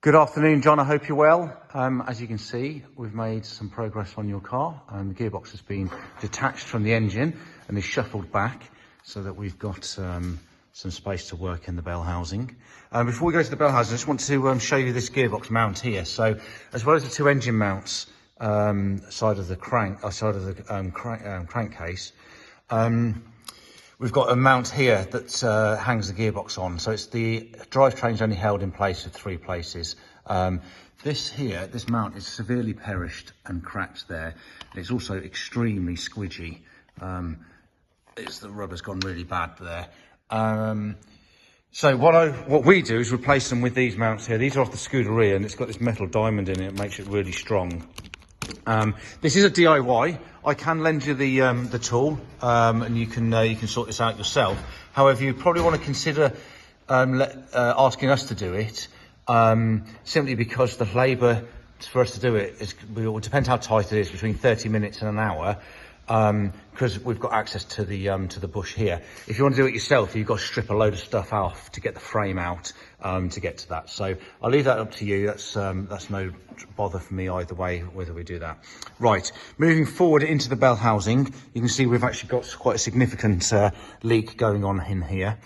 Good afternoon, John. I hope you're well. As you can see, we've made some progress on your car. The gearbox has been detached from the engine and is shuffled back so that we've got some space to work in the bell housing. Before we go to the bell housing, I just want to show you this gearbox mount here. So, as well as the two engine mounts, side of the crankcase, we've got a mount here that hangs the gearbox on. So it's the drivetrain's only held in place with three places. This mount is severely perished and cracked there. It's also extremely squidgy. The rubber's gone really bad there. So what we do is replace them with these mounts here. These are off the Scuderia, and it's got this metal diamond in it. It makes it really strong. This is a DIY. I can lend you the tool, and you can sort this out yourself. However, you probably want to consider asking us to do it, simply because the labour for us to do it will depend how tight it is, between 30 minutes and an hour, because we've got access to the bush here. If you want to do it yourself, you've got to strip a load of stuff off to get the frame out, to get to that. So I'll leave that up to you. That's no bother for me either way, whether we do that. Right, moving forward into the bell housing, you can see we've actually got quite a significant leak going on in here.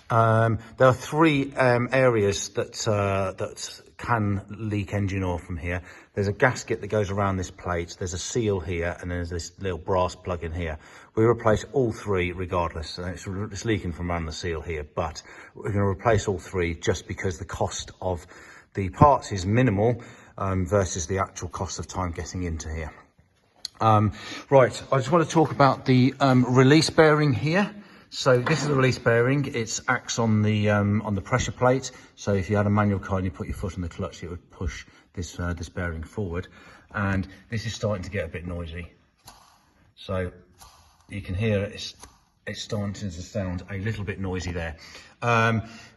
There are three areas that can leak engine oil from here. There's a gasket that goes around this plate, there's a seal here, and there's this little brass plug in here. We replace all three regardless, and it's leaking from around the seal here, but we're going to replace all three just because the cost of the parts is minimal versus the actual cost of time getting into here. Right, I just want to talk about the release bearing here. So this is the release bearing. It acts on the pressure plate. So if you had a manual car and you put your foot on the clutch, it would push this bearing forward. And this is starting to get a bit noisy. So you can hear it's starting to sound a little bit noisy there.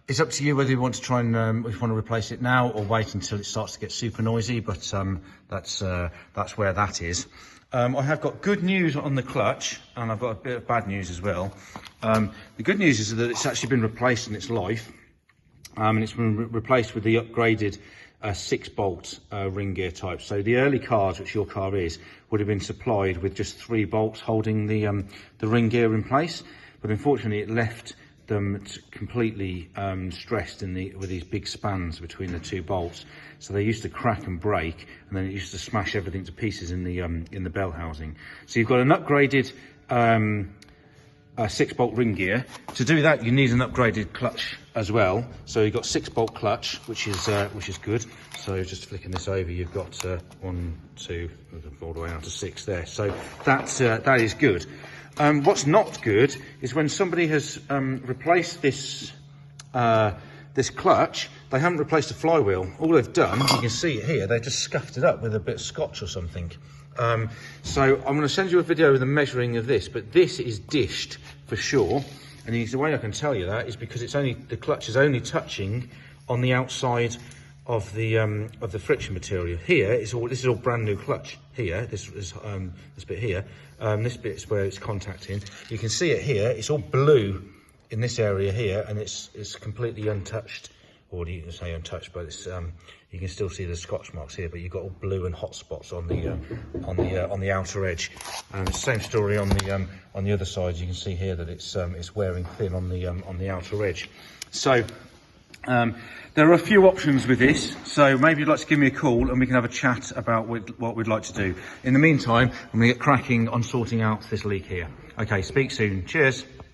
It's up to you whether you want to try and if you want to replace it now or wait until it starts to get super noisy. But that's where that is. I have got good news on the clutch, and I've got a bit of bad news as well. The good news is that it's actually been replaced in its life, and it's been replaced with the upgraded 6-bolt ring gear type. So the early cars, which your car is, would have been supplied with just 3 bolts holding the ring gear in place, but unfortunately it left them completely stressed with these big spans between the 2 bolts. So they used to crack and break, and then it used to smash everything to pieces in the bell housing. So you've got an upgraded 6-bolt ring gear. To do that, you need an upgraded clutch as well. So you've got 6-bolt clutch, which is good. So just flicking this over, you've got 1, 2, all the way out to 6 there. So that is good. What's not good is when somebody has replaced this clutch, they haven't replaced the flywheel. All they've done, you can see it here, they've just scuffed it up with a bit of scotch or something. So I'm going to send you a video of the measuring of this, but this is dished for sure. And the way I can tell you that is because the clutch is only touching on the outside of the friction material. Here this is all brand new clutch. Here, this bit here, this bit's where it's contacting. You can see it here. It's all blue in this area here, and it's completely untouched. Or you can say untouched, but it's you can still see the scotch marks here. But you've got all blue and hot spots on the outer edge. And the same story on the other side. You can see here that it's wearing thin on the outer edge. So there are a few options with this, so maybe you'd like to give me a call and we can have a chat about what we'd like to do. In the meantime, I'm going to get cracking on sorting out this leak here. Okay, speak soon. Cheers.